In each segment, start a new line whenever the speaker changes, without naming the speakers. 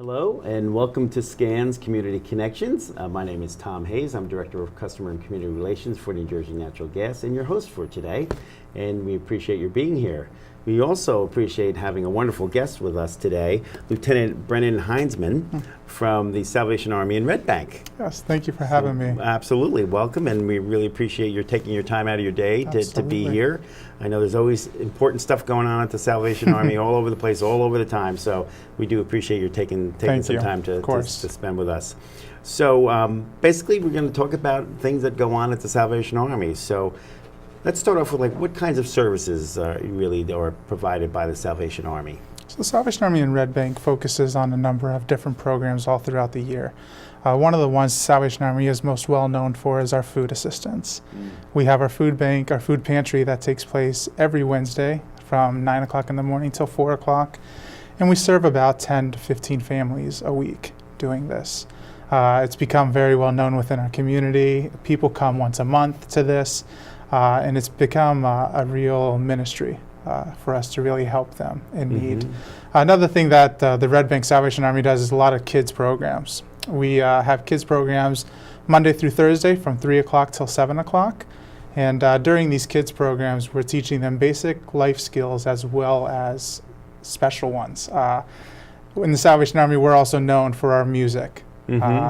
Hello and welcome to SCAN's Community Connections. My name is Tom Hayes. I'm Director of Customer and Community Relations for New Jersey Natural Gas and your host for today. And we appreciate your being here. We also appreciate having a wonderful guest with us today, Lieutenant Brennan Heinsman from the Salvation Army in Red Bank.
Yes, thank you for having me.
Absolutely, welcome, and we really appreciate your taking your time out of your day to be here. I know there's always important stuff going on at the Salvation Army all over the place, all over the time, so we do appreciate your taking some time to spend with us. So basically we're going to talk about things that go on at the Salvation Army. So let's start off with what kinds of services really are provided by the Salvation Army?
So the Salvation Army in Red Bank focuses on a number of different programs all throughout the year. One of the ones the Salvation Army is most well known for is our food assistance. We have our food bank, our food pantry that takes place every Wednesday from 9 o'clock in the morning till 4 o'clock. And we serve about 10 to 15 families a week doing this. It's become very well known within our community. People come once a month to this. And it's become a real ministry for us to really help them in need. Another thing that the Red Bank Salvation Army does is a lot of kids programs. We have kids programs Monday through Thursday from 3 o'clock till 7 o'clock. And during these kids programs, we're teaching them basic life skills as well as special ones. In the Salvation Army, we're also known for our music.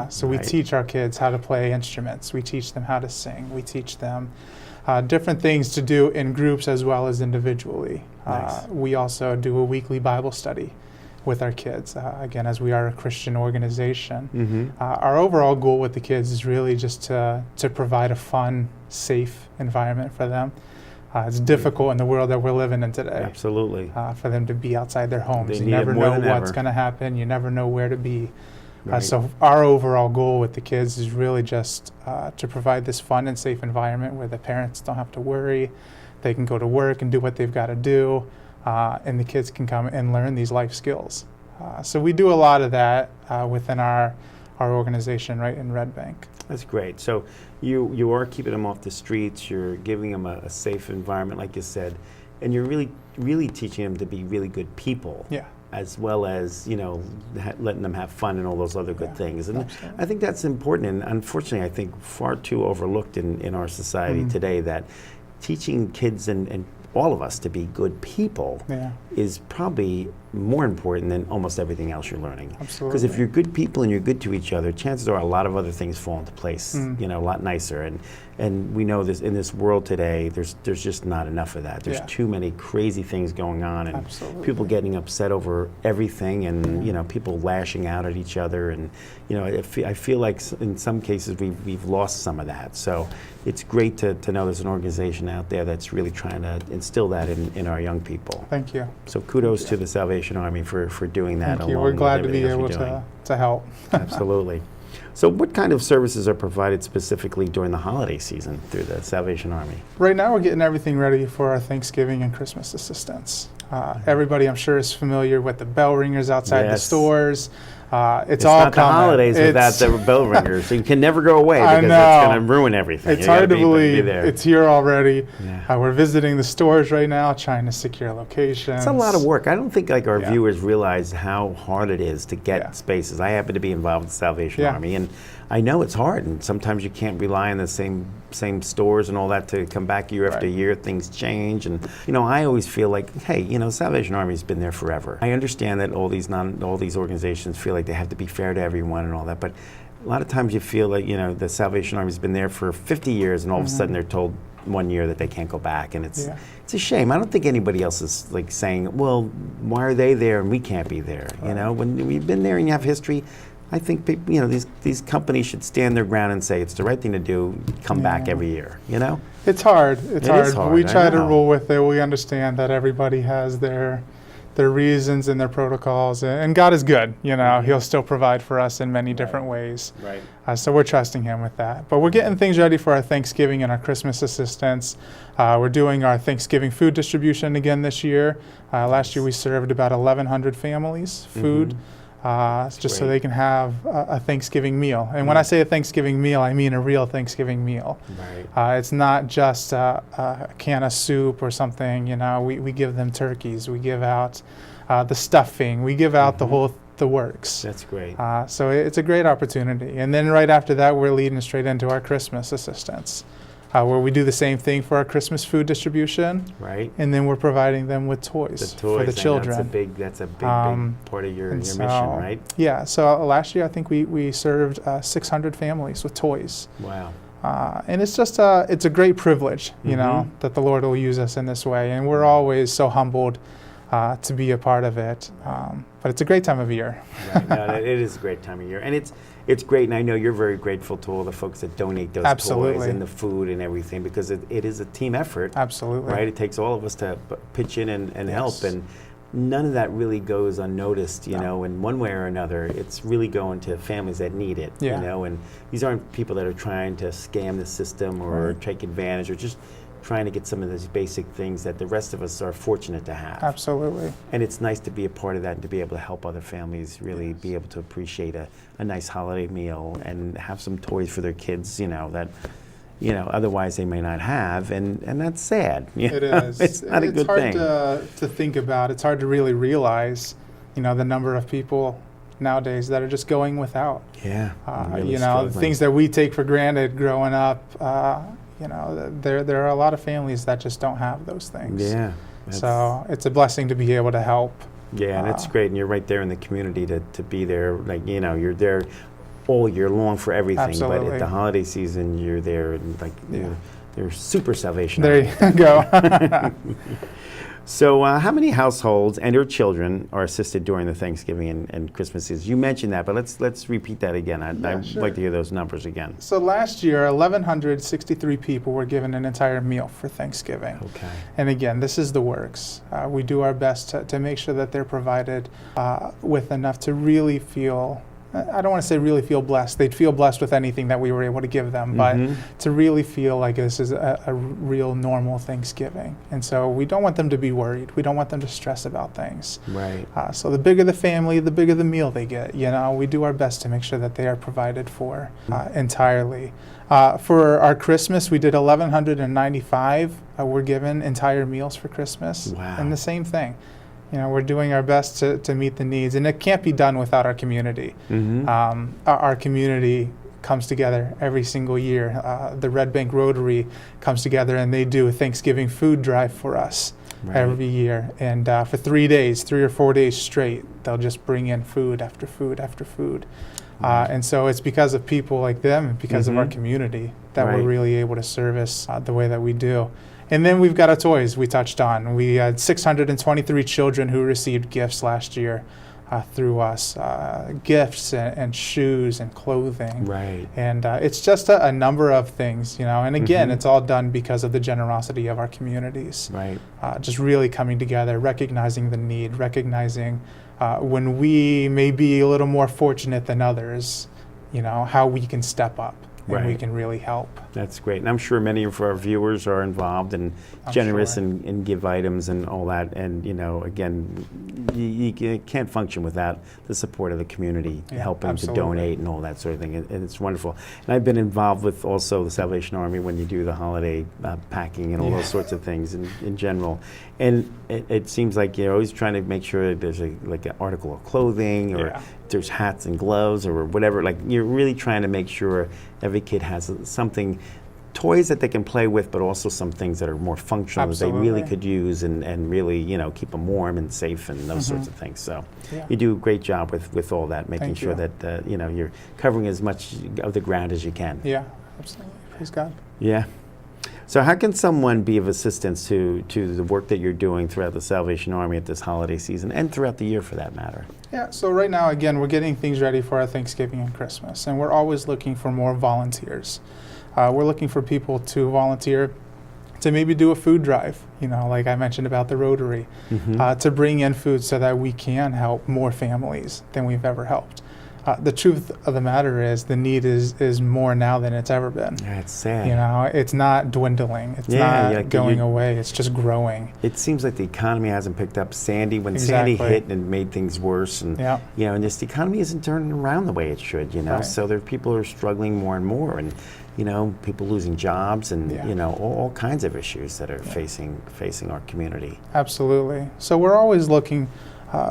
So we teach our kids how to play instruments. We teach them how to sing. We teach them different things to do in groups as well as individually.
Nice.
We also do a weekly Bible study with our kids, again, as we are a Christian organization. Our overall goal with the kids is really just to provide a fun, safe environment for them. It's difficult in the world that we're living in today.
Absolutely.
For them to be outside their homes.
They
You
need it
never
more
know
than
what's
ever.
going to happen. You never know where to be.
Right.
So our overall goal with the kids is really just to provide this fun and safe environment where the parents don't have to worry. They can go to work and do what they've got to do, and the kids can come and learn these life skills. So we do a lot of that within our organization right in Red Bank.
That's great. So you are keeping them off the streets, you're giving them a safe environment, like you said, and you're really teaching them to be really good people.
Yeah.
As well as, letting them have fun and all those other good things. And
absolutely.
I think that's important, and unfortunately I think far too overlooked in our society today, that teaching kids and all of us to be good people is probably more important than almost everything else you're learning.
Absolutely.
Because if you're good people and you're good to each other, chances are a lot of other things fall into place, a lot nicer. And we know this in this world today, there's just not enough of that. There's too many crazy things going on, and people getting upset over everything, and people lashing out at each other, and I feel like in some cases we've lost some of that. So it's great to know there's an organization out there that's really trying to instill that in our young people.
Thank you.
So kudos to the Salvation Army for doing that.
Thank you. We're glad to be able to help.
Absolutely. So what kind of services are provided specifically during the holiday season through the Salvation Army?
Right now we're getting everything ready for our Thanksgiving and Christmas assistance. Everybody, I'm sure, is familiar with the bell ringers outside the stores. It's all
not the holidays without the bell ringers. So you can never go away because it's going to ruin everything.
It's hard to believe it's here already.
Yeah.
We're visiting the stores right now, trying to secure locations.
It's a lot of work. I don't think our viewers realize how hard it is to get spaces. I happen to be involved with the Salvation Army, and I know it's hard, and sometimes you can't rely on the same stores and all that to come back year after year. Things change, and I always feel like, hey, Salvation Army's been there forever. I understand that all these organizations feel like they have to be fair to everyone and all that, but a lot of times you feel like the Salvation Army's been there for 50 years, and all of a sudden they're told one year that they can't go back, and it's a shame. I don't think anybody else is saying, well, why are they there and we can't be there? When we've been there and you have history, I think these companies should stand their ground and say it's the right thing to do. Come back every year.
It's hard. It's hard. We try to roll with it. We understand that everybody has their reasons and their protocols, and God is good. He'll still provide for us in many different ways.
Right.
So we're trusting Him with that. But we're getting things ready for our Thanksgiving and our Christmas assistance. We're doing our Thanksgiving food distribution again this year. Last year we served about 1,100 families food. Just so they can have a Thanksgiving meal. And when I say a Thanksgiving meal, I mean a real Thanksgiving meal.
Right.
It's not just a can of soup or something. We give them turkeys. We give out the stuffing. We give out the the works.
That's great.
So it's a great opportunity. And then right after that, we're leading straight into our Christmas assistance, where we do the same thing for our Christmas food distribution.
Right.
And then we're providing them with toys for the children.
That's a big part of your mission, right?
Yeah. So last year, I think we served 600 families with toys.
Wow.
And it's just it's a great privilege, you know, that the Lord will use us in this way. And we're always so humbled to be a part of it. But it's a great time of year.
Right. No, it is a great time of year. And it's great, and I know you're very grateful to all the folks that donate those toys and the food and everything, because it is a team effort.
Absolutely.
Right? It takes all of us to pitch in and help, and none of that really goes unnoticed, you know, in one way or another. It's really going to families that need it, you know, and these aren't people that are trying to scam the system or take advantage, or just trying to get some of those basic things that the rest of us are fortunate to have.
Absolutely.
And it's nice to be a part of that and to be able to help other families really be able to appreciate a nice holiday meal and have some toys for their kids, you know, that, you know, otherwise they may not have, and that's sad.
It is.
It's not a good thing.
It's hard to think about. It's hard to really realize, you know, the number of people nowadays that are just going without.
Yeah.
Really you know, things that we take for granted growing up, you know, there are a lot of families that just don't have those things.
Yeah.
So it's a blessing to be able to help.
Yeah, and it's great, and you're right there in the community to be there. Like, you know, you're there all year long for everything.
Absolutely.
But at the holiday season, you're there, and like you're super Salvation
Army. There you go.
So how many households and their children are assisted during the Thanksgiving and Christmas season? You mentioned that, but let's repeat that again. I'd like to hear those numbers again.
So last year, 1,163 people were given an entire meal for Thanksgiving.
Okay.
And again, this is the works. We do our best to make sure that they're provided with enough to really feel, I don't want to say really feel blessed. They'd feel blessed with anything that we were able to give them, but to really feel like this is a real normal Thanksgiving. And so we don't want them to be worried. We don't want them to stress about things.
Right.
So the bigger the family, the bigger the meal they get. You know, we do our best to make sure that they are provided for entirely. For our Christmas, we did 1,195 were given entire meals for Christmas.
Wow.
And the same thing. You know, we're doing our best to meet the needs, and it can't be done without our community. Our community comes together every single year. The Red Bank Rotary comes together, and they do a Thanksgiving food drive for us every year. And for 3 days, 3 or 4 days straight, they'll just bring in food after food after food. And so it's because of people like them and because of our community that we're really able to service the way that we do. And then we've got our toys we touched on. We had 623 children who received gifts last year through us, gifts and shoes and clothing.
Right.
And it's just a number of things, you know. And again, it's all done because of the generosity of our communities.
Right.
Just really coming together, recognizing the need, recognizing when we may be a little more fortunate than others, you know, how we can step up. And we can really help.
That's great. And I'm sure many of our viewers are involved and generous and give items and all that. And, you know, again, you can't function without the support of the community helping to donate and all that sort of thing. And it's wonderful. And I've been involved with also the Salvation Army when you do the holiday packing and all those sorts of things in general. And it seems like you're always trying to make sure that there's like an article of clothing or there's hats and gloves or whatever. Like, you're really trying to make sure every kid has something, toys that they can play with, but also some things that are more functional that they really could use and really, you know, keep them warm and safe and those sorts of things. So you do a great job with all that, making sure that, you know, you're covering as much of the ground as you can.
Yeah, absolutely. Praise God.
Yeah. So how can someone be of assistance to the work that you're doing throughout the Salvation Army at this holiday season and throughout the year for that matter?
Yeah, so right now, again, we're getting things ready for our Thanksgiving and Christmas, and we're always looking for more volunteers. We're looking for people to volunteer to maybe do a food drive, you know, like I mentioned about the Rotary, to bring in food so that we can help more families than we've ever helped. The truth of the matter is the need is more now than it's ever been.
Yeah, it's sad.
You know, it's not dwindling. It's not going away. It's just growing.
It seems like the economy hasn't picked up. Sandy Sandy hit and made things worse, and you know, and just the economy isn't turning around the way it should. You know, so there are people who are struggling more and more, and you know, people losing jobs, and you know, all kinds of issues that are facing our community.
Absolutely. So we're always looking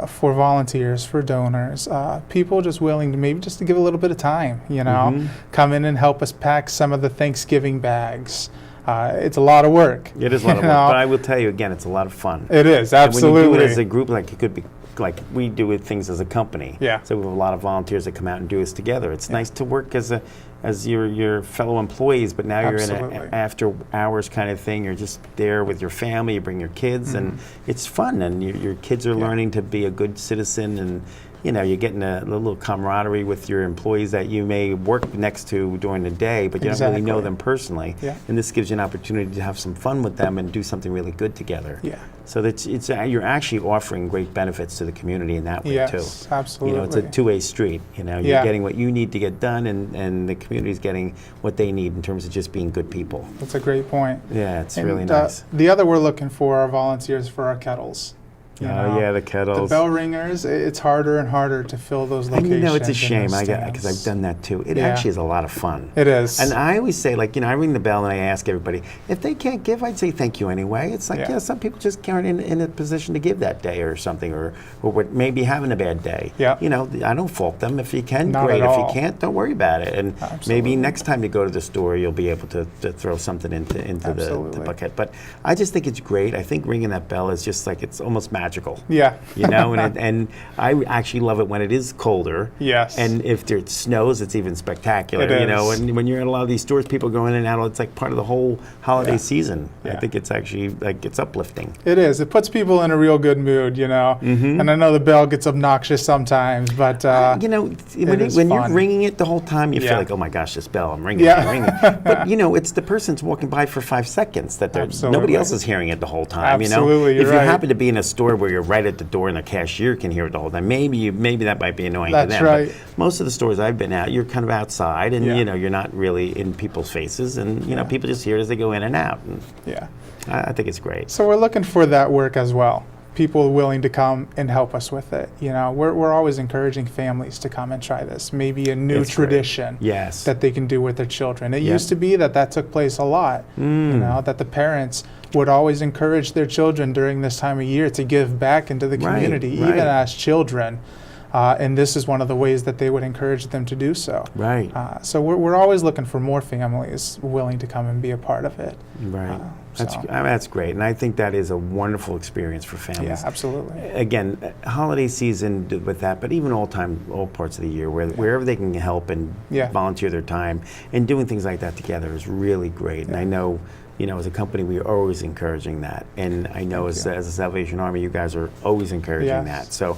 for volunteers, for donors, people just willing to maybe just to give a little bit of time, you know, come in and help us pack some of the Thanksgiving bags. It's a lot of work.
It is a lot of work, but I will tell you again, it's a lot of fun.
It is, absolutely.
And when you do it as a group, like it could be, like we do with things as a company.
Yeah.
So we have a lot of volunteers that come out and do this together. It's nice to work as your fellow employees, but now you're in an after hours kind of thing. You're just there with your family. You bring your kids, and it's fun. And your kids are learning to be a good citizen, and you know, you're getting a little camaraderie with your employees that you may work next to during the day, but you don't really know them personally. Yeah. And this gives you an opportunity to have some fun with them and do something really good together. Yeah. So that's you're actually offering great benefits to the community in that way too.
Yes, absolutely.
You know, it's a two-way street. You know, you're getting what you need to get done, and the community's getting what they need in terms of just being good people.
That's a great point.
Yeah, it's really nice.
The other we're looking for are volunteers for our kettles. You know,
yeah, the kettles.
The bell ringers, it's harder and harder to fill those locations.
And you know, it's a shame, because I've done that too. It actually is a lot of fun.
It is.
And I always say, like, you know, I ring the bell and I ask everybody, if they can't give, I'd say thank you anyway. It's like, some people just aren't in a position to give that day or something, or maybe having a bad day. Yeah. You know, I don't fault them. If you can, great. If you can't, don't worry about it. And maybe next time you go to the store, you'll be able to throw something into the bucket. But I just think it's great. I think ringing that bell is just like, it's almost magical.
Yeah.
You know, and I actually love it when it is colder.
Yes.
And if it snows, it's even spectacular. You know, and when you're in a lot of these stores, people go in and out. It's like part of the whole holiday season. I think it's actually like it's uplifting.
It is. It puts people in a real good mood. You know, and I know the bell gets obnoxious sometimes, but
you know, when you're ringing it the whole time, you feel like, oh my gosh, this bell, I'm ringing, I'm ringing. But you know, it's the person's walking by for 5 seconds that nobody else is hearing it the whole time.
Absolutely,
you know, if you happen to be in a store where you're right at the door and the cashier can hear it the whole time, maybe that might be annoying to them.
That's right.
But most of the stores I've been at, you're kind of outside, and you know, you're not really in people's faces, and you know, people just hear it as they go in and out. And I think it's great.
So we're looking for that work as well. People willing to come and help us with it. You know, we're always encouraging families to come and try this. Maybe a new tradition that they can do with their children. It used to be that took place a lot. You know, that the parents would always encourage their children during this time of year to give back into the community, even as children. And this is one of the ways that they would encourage them to do so. Right. So we're always looking for more families willing to come and be a part of it.
Right. That's great. And I think that is a wonderful experience for families.
Yeah, absolutely.
Again, holiday season with that, but even all parts of the year, wherever they can help and volunteer their time, and doing things like that together is really great. And I know, you know, as a company, we are always encouraging that. And I know as a Salvation Army, you guys are always encouraging that. So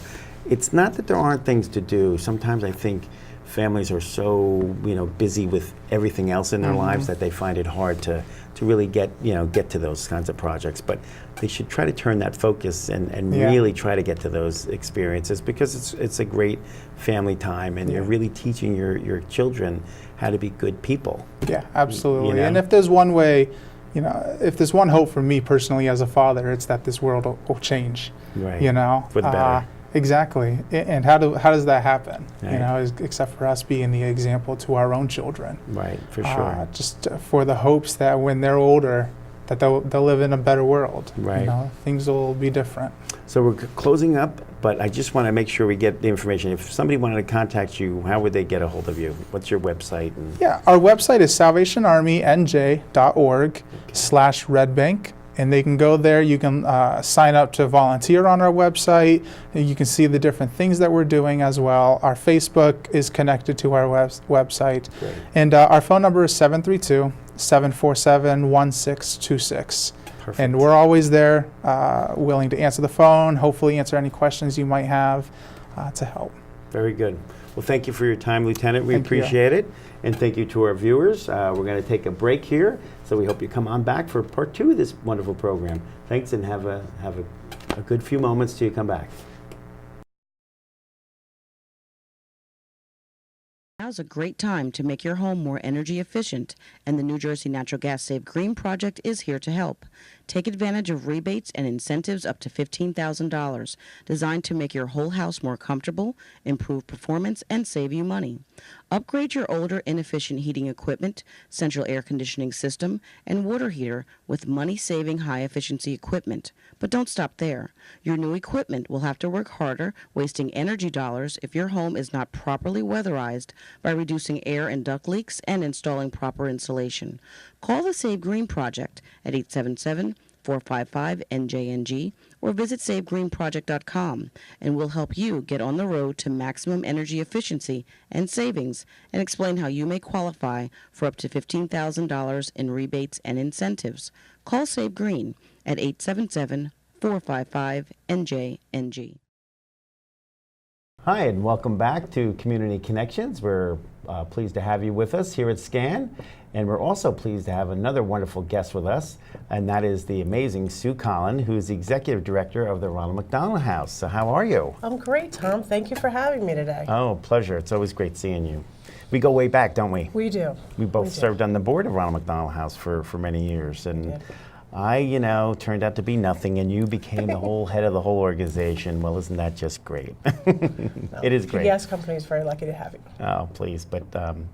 it's not that there aren't things to do. Sometimes I think families are so, you know, busy with everything else in their lives that they find it hard to really get to those kinds of projects. But they should try to turn that focus and really try to get to those experiences, because it's a great family time, and you're really teaching your children how to be good people. Yeah, absolutely. You know?
And if there's one way, you know, if there's one hope for me personally as a father, it's that this world will change. Right. You know,
for the better.
Exactly. And how does that happen? Right. You know, except for us being the example to our own children.
Right, for sure.
Just for the hopes that when they're older, that they'll live in a better world. Right. You know, things will be different.
So we're closing up, but I just want to make sure we get the information. If somebody wanted to contact you, how would they get a hold of you? What's your website?
Yeah, our website is salvationarmynj.org/redbank. And they can go there. You can sign up to volunteer on our website. And you can see the different things that we're doing as well. Our Facebook is connected to our website. Great. And our phone number is 732-747-1626. Perfect. And we're always there, willing to answer the phone, hopefully answer any questions you might have to help.
Very good. Well, thank you for your time, Lieutenant. We appreciate it. And thank you to our viewers. We're going to take a break here, so we hope you come on back for part 2 of this wonderful program. Thanks, and have a good few moments till you come back.
Now's a great time to make your home more energy efficient, and the New Jersey Natural Gas Save Green project is here to help. Take advantage of rebates and incentives up to $15,000, designed to make your whole house more comfortable, improve performance, and save you money. Upgrade your older, inefficient heating equipment, central air conditioning system, and water heater with money-saving, high-efficiency equipment. But don't stop there. Your new equipment will have to work harder, wasting energy dollars if your home is not properly weatherized by reducing air and duct leaks and installing proper insulation. Call the Save Green Project at 877-455-NJNG or visit SaveGreenProject.com, and we'll help you get on the road to maximum energy efficiency and savings and explain how you may qualify for up to $15,000 in rebates and incentives. Call Save Green at 877-455-NJNG.
Hi, and welcome back to Community Connections. We're pleased to have you with us here at SCAN, and we're also pleased to have another wonderful guest with us, and that is the amazing Sue Collin, who's the Executive Director of the Ronald McDonald House. So how are you?
I'm great, Tom. Thank you for having me today.
Oh, pleasure. It's always great seeing you. We go way back, don't we?
We do.
We both served on the board of Ronald McDonald House for many years, and I, turned out to be nothing, and you became the whole head of the whole organization. Well, isn't that just great? It is great.
The gas company is very lucky to have you.
Oh, please, but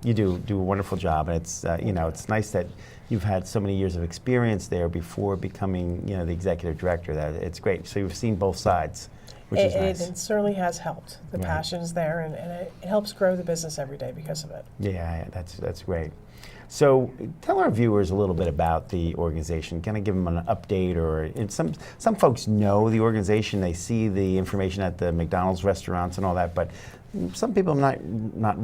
you do a wonderful job, and it's it's nice that you've had so many years of experience there before becoming the executive director. That it's great. So you've seen both sides, which is nice.
It certainly has helped. The passion's there, and it helps grow the business every day because of it.
Yeah, that's great. So tell our viewers a little bit about the organization. Kind of give them an update, some folks know the organization. They see the information at the McDonald's restaurants and all that, but some people not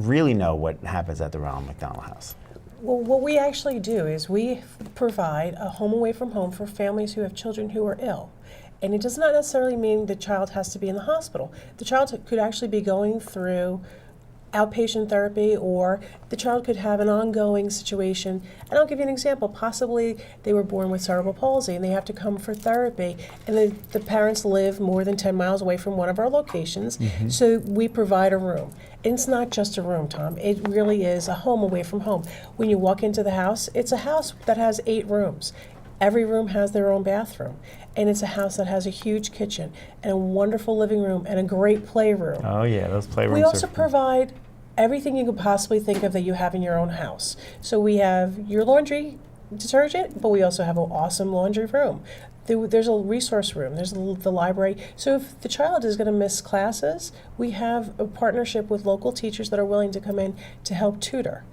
really know what happens at the Ronald McDonald House.
Well, what we actually do is we provide a home away from home for families who have children who are ill. And it does not necessarily mean the child has to be in the hospital. The child could actually be going through outpatient therapy, or the child could have an ongoing situation. And I'll give you an example. Possibly they were born with cerebral palsy and they have to come for therapy, and the parents live more than 10 miles away from one of our locations, so we provide a room. And it's not just a room, Tom. It really is a home away from home. When you walk into the house, it's a house that has 8 rooms. Every room has their own bathroom. And it's a house that has a huge kitchen and a wonderful living room and a great playroom.
Oh yeah, those playrooms.
We also provide everything you could possibly think of that you have in your own house. So we have your laundry detergent, but we also have an awesome laundry room. There's a resource room, there's the library. So if the child is going to miss classes, we have a partnership with local teachers that are willing to come in to help tutor.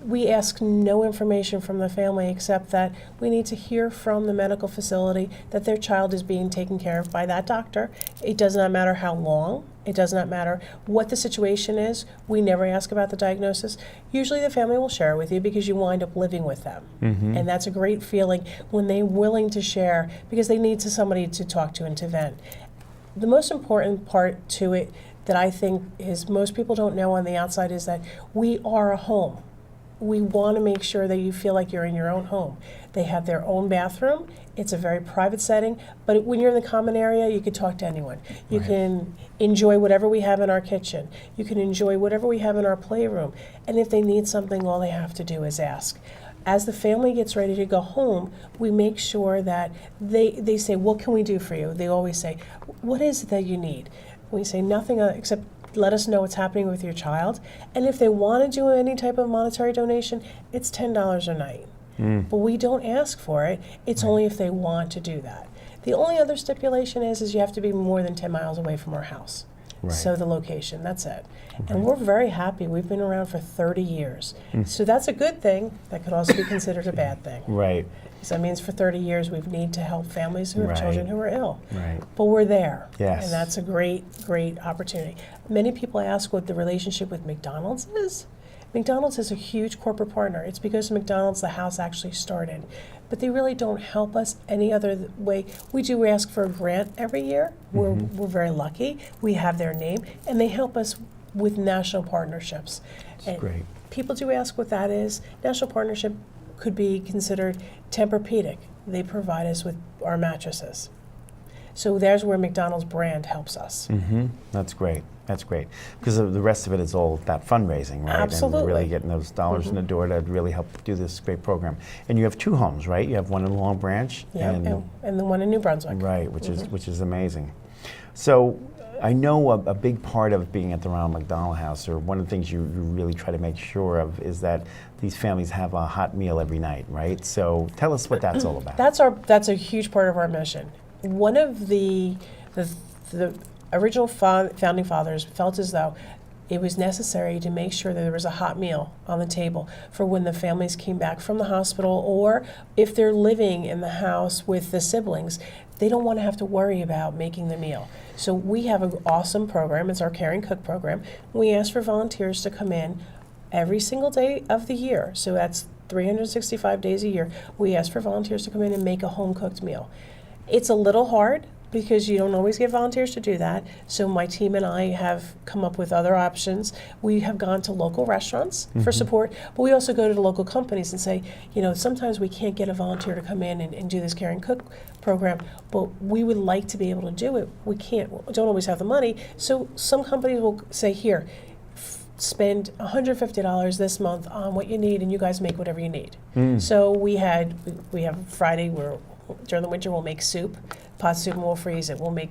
We ask no information from the family except that we need to hear from the medical facility that their child is being taken care of by that doctor. It does not matter how long. It does not matter what the situation is. We never ask about the diagnosis. Usually the family will share with you because you wind up living with them. And that's a great feeling when they're willing to share because they need somebody to talk to and to vent. The most important part to it that I think is most people don't know on the outside is that we are a home. We want to make sure that you feel like you're in your own home. They have their own bathroom. It's a very private setting, but when you're in the common area, you can talk to anyone. You can enjoy whatever we have in our kitchen. You can enjoy whatever we have in our playroom. And if they need something, all they have to do is ask. As the family gets ready to go home, we make sure that they say, what can we do for you? They always say, what is it that you need? We say nothing except let us know what's happening with your child. And if they want to do any type of monetary donation, it's $10 a night. But we don't ask for it. It's only if they want to do that. The only other stipulation is you have to be more than 10 miles away from our house. So the location, that's it. And we're very happy. We've been around for 30 years. So that's a good thing. That could also be considered a bad thing. So that means for 30 years we've needed to help families who have children who are ill. But we're there. And that's a great, great opportunity. Many people ask what the relationship with McDonald's is. McDonald's is a huge corporate partner. It's because of McDonald's the house actually started. But they really don't help us any other way. We do ask for a grant every year. We're very lucky. We have their name. And they help us with national partnerships.
That's great.
People do ask what that is. National partnership could be considered Tempur-Pedic. They provide us with our mattresses. So there's where McDonald's brand helps us.
That's great. That's great. Because the rest of it is all that fundraising, right?
Absolutely.
And really getting those dollars in the door to really help do this great program. And you have 2 homes, right? You have one in Long Branch.
Yeah, and the one in New Brunswick.
Right, which is amazing. So I know a big part of being at the Ronald McDonald House, or one of the things you really try to make sure of, is that these families have a hot meal every night, right? So tell us what that's all about.
That's a huge part of our mission. One of the original founding fathers felt as though it was necessary to make sure that there was a hot meal on the table for when the families came back from the hospital, or if they're living in the house with the siblings, they don't want to have to worry about making the meal. So we have an awesome program. It's our Care and Cook program. We ask for volunteers to come in every single day of the year. So that's 365 days a year. We ask for volunteers to come in and make a home-cooked meal. It's a little hard because you don't always get volunteers to do that. So my team and I have come up with other options. We have gone to local restaurants for support, but we also go to the local companies and say, sometimes we can't get a volunteer to come in and do this Care and Cook program, but we would like to be able to do it. We don't always have the money. So some companies will say, here, spend $150 this month on what you need, and you guys make whatever you need. So we have Friday where during the winter we'll make soup, pot soup, and we'll freeze it. We'll make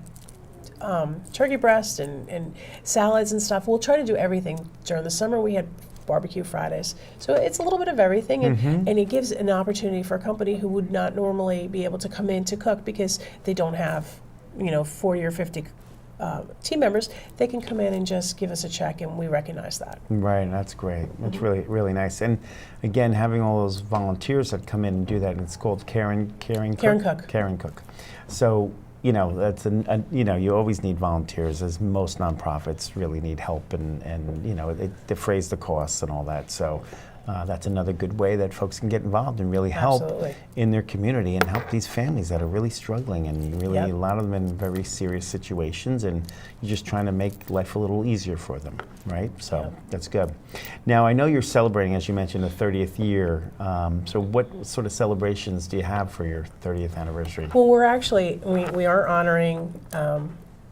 turkey breast and salads and stuff. We'll try to do everything. During the summer we had barbecue Fridays. So it's a little bit of everything, and it gives an opportunity for a company who would not normally be able to come in to cook because they don't have 40 or 50 team members. They can come in and just give us a check, and we recognize that.
Right, that's great. That's really, really nice. And again, having all those volunteers that come in and do that, and it's called Care and Cook. Care and Cook. So, that's you always need volunteers, as most nonprofits really need help, and it defrays the costs and all that. So that's another good way that folks can get involved and really help in their community and help these families that are really struggling, and really a lot of them in very serious situations, and you're just trying to make life a little easier for them, right? So that's good. Now, I know you're celebrating, as you mentioned, the 30th year. So what sort of celebrations do you have for your 30th anniversary?
Well, we are honoring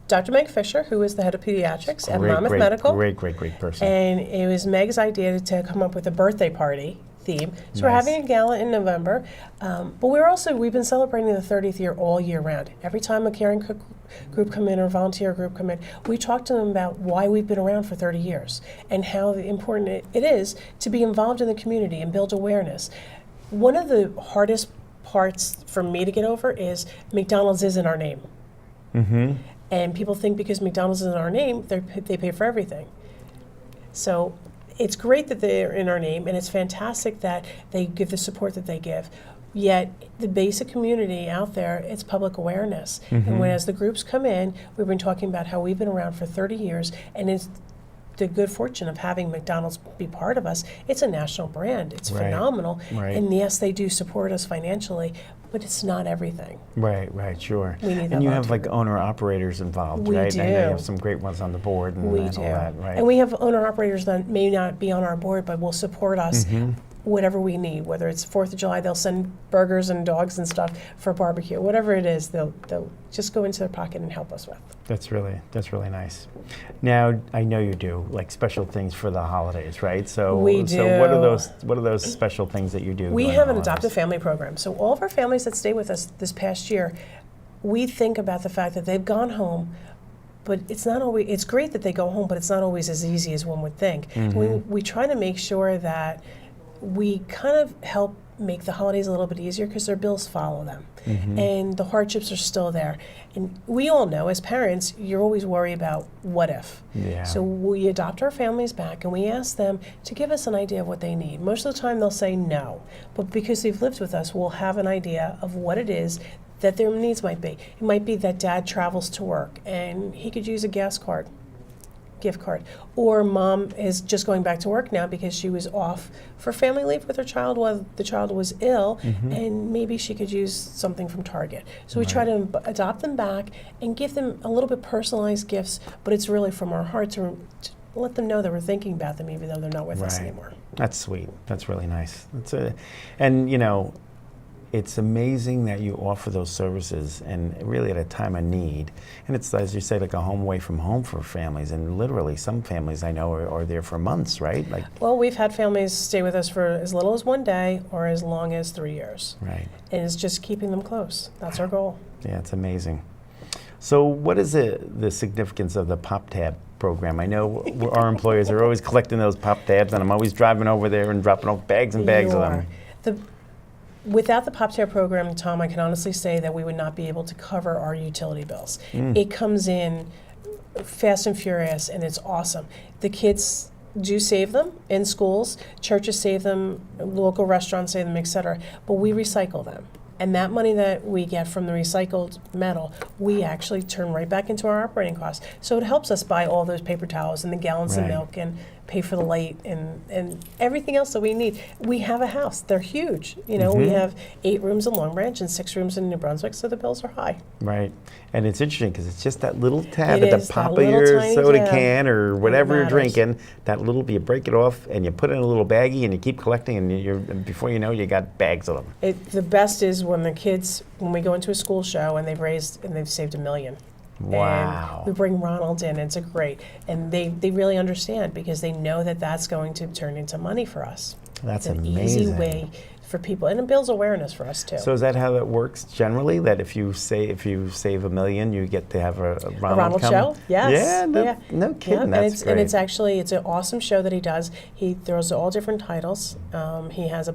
Dr. Meg Fisher, who is the head of pediatrics at Monmouth Medical.
Great person.
And it was Meg's idea to come up with a birthday party theme. So we're having a gala in November. But we've been celebrating the 30th year all year round. Every time a Care and Cook group come in or a volunteer group come in, we talk to them about why we've been around for 30 years and how important it is to be involved in the community and build awareness. One of the hardest parts for me to get over is McDonald's is in our name. And people think because McDonald's is in our name, they pay for everything. So it's great that they're in our name, and it's fantastic that they give the support that they give. Yet the basic community out there, it's public awareness. And as the groups come in, we've been talking about how we've been around for 30 years, and it's the good fortune of having McDonald's be part of us. It's a national brand. It's phenomenal. And yes, they do support us financially, but it's not everything. Right,
sure.
We need
and you have like owner-operators involved, right?
We do.
I know you have some great ones on the board and all that, right?
And we have owner-operators that may not be on our board, but will support us whatever we need. Whether it's 4th of July, they'll send burgers and dogs and stuff for barbecue. Whatever it is, they'll just go into their pocket and help us with.
That's really nice. Now, I know you do like special things for the holidays, right? So
we do.
So what are those special things that you do?
We have an adoptive family program. So all of our families that stay with us this past year, we think about the fact that they've gone home, but it's not always. It's great that they go home, but it's not always as easy as one would think. We try to make sure that we kind of help make the holidays a little bit easier because their bills follow them, and the hardships are still there. And we all know, as parents, you're always worried about what if. So we adopt our families back, and we ask them to give us an idea of what they need. Most of the time, they'll say no, but because they've lived with us, we'll have an idea of what it is that their needs might be. It might be that dad travels to work, and he could use a gift card, or mom is just going back to work now because she was off for family leave with her child while the child was ill, and maybe she could use something from Target. So we try to adopt them back and give them a little bit personalized gifts, but it's really from our heart to let them know that we're thinking about them even though they're not with us anymore.
That's sweet. That's really nice. it's amazing that you offer those services, and really at a time of need. And it's, as you say, like a home away from home for families. And literally, some families I know are there for months, right? Like,
Well, we've had families stay with us for as little as 1 day or as long as 3 years.
right.
And it's just keeping them close. That's our goal.
Yeah, it's amazing. So, what is the significance of the Pop Tab program? I know our employees are always collecting those Pop Tabs, and I'm always driving over there and dropping off bags and bags of them.
Without the Pop Tab program, Tom, I can honestly say that we would not be able to cover our utility bills. It comes in fast and furious, and it's awesome. The kids do save them in schools, churches save them, local restaurants save them, etc. But we recycle them. And that money that we get from the recycled metal, we actually turn right back into our operating costs. So it helps us buy all those paper towels and the gallons of
Right.
milk and pay for the light and everything else that we need. We have a house. They're huge. You know, we have 8 rooms in Long Branch and 6 rooms in New Brunswick, so the bills are high.
Right. And it's interesting because it's just that little tab
It
at
is,
the
that
top of
little
your
tiny
soda
tab.
can or whatever you're
matters.
drinking. That little, you break it off and you put it in a little baggie and you keep collecting, and before you know, you got bags of them.
The best is when the kids, when we go into a school show and they've saved $1 million.
Wow.
And we bring Ronald in, and it's a great, and they really understand because they know that that's going to turn into money for us.
That's
It's an
amazing.
easy way for people, and it builds awareness for us too.
So is that how that works generally? That if you save $1 million, you get to have a Ronald come?
show? Yes.
Yeah. No,
Yeah.
no kidding. That's great.
And it's actually, it's an awesome show that he does. He throws all different titles. He has a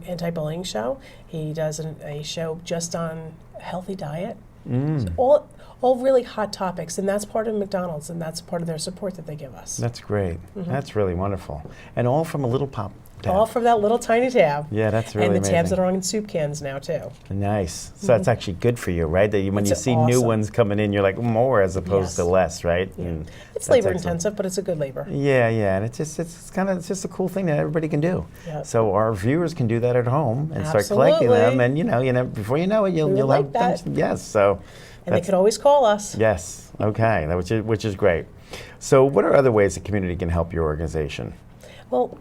anti-bullying show. He does a show just on healthy diet. So all really hot topics, and that's part of McDonald's, and that's part of their support that they give us.
That's great. That's really wonderful. And all from a little Pop Tab.
All from that little tiny tab.
Yeah, that's really
And the
amazing.
tabs that are on soup cans now too.
Nice. So that's actually good for you, right? That when you
It's
see new
awesome.
ones coming in, you're like more as opposed to
Yes.
less, right? And
It's
that's
labor
excellent.
intensive, but it's a good labor.
Yeah, yeah, and it's just a cool thing that everybody can do.
Yep.
So our viewers can do that at home and start collecting them, and you know, before you know it, you'll
would
have
like
them. Yes. So.
And they could always call us.
Yes. Okay. Which is great. So what are other ways the community can help your organization?
Well,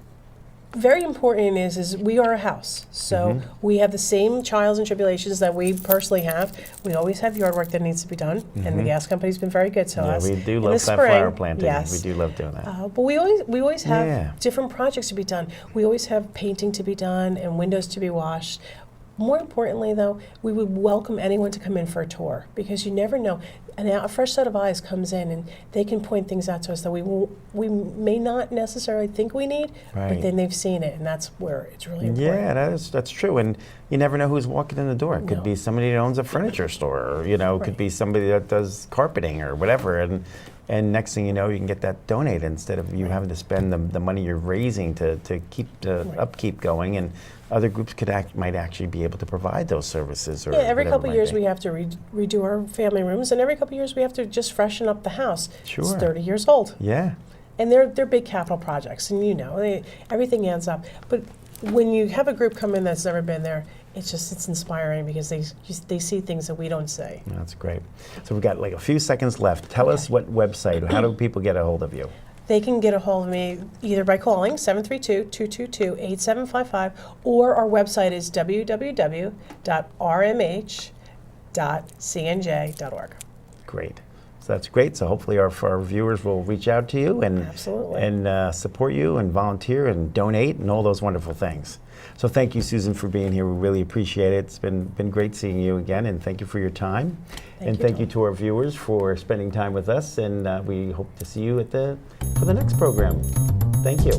very important is we are a house. So we have the same trials and tribulations that we personally have. We always have yard work that needs to be done, and the gas company's been very good to us.
We do
In
love
the
that
spring,
flower planting.
Yes.
We do love doing that.
But we always have
Yeah.
different projects to be done. We always have painting to be done and windows to be washed. More importantly, though, we would welcome anyone to come in for a tour because you never know. And a fresh set of eyes comes in, and they can point things out to us that we may not necessarily think we need,
Right.
but then they've seen it, and that's where it's really important.
Yeah, that's true. And you never know who's walking in the door. It could
No.
be somebody that owns a furniture store, or it could
Right.
be somebody that does carpeting or whatever. And next thing you know, you can get that donated instead of you having to spend the money you're raising to keep the upkeep going. And other groups might actually be able to provide those services. Or
Yeah, every
whatever it
couple
might
of years
be.
we have to redo our family rooms, and every couple of years we have to just freshen up the house. It's
Sure.
30 years old.
Yeah.
And they're big capital projects, and everything adds up. But when you have a group come in that's never been there, it's inspiring because they see things that we don't see.
That's great. So we've got like a few seconds left. Tell us what website, how do people get a hold of you?
They can get a hold of me either by calling 732-222-8755, or our website is www.rmh.cnj.org.
Great. So that's great. So hopefully our viewers will reach out to you and
Absolutely.
support you and volunteer and donate and all those wonderful things. So thank you, Susan, for being here. We really appreciate it. It's been great seeing you again, and thank you for your time. Thank you to our viewers for spending time with us, and we hope to see you for the next program. Thank you.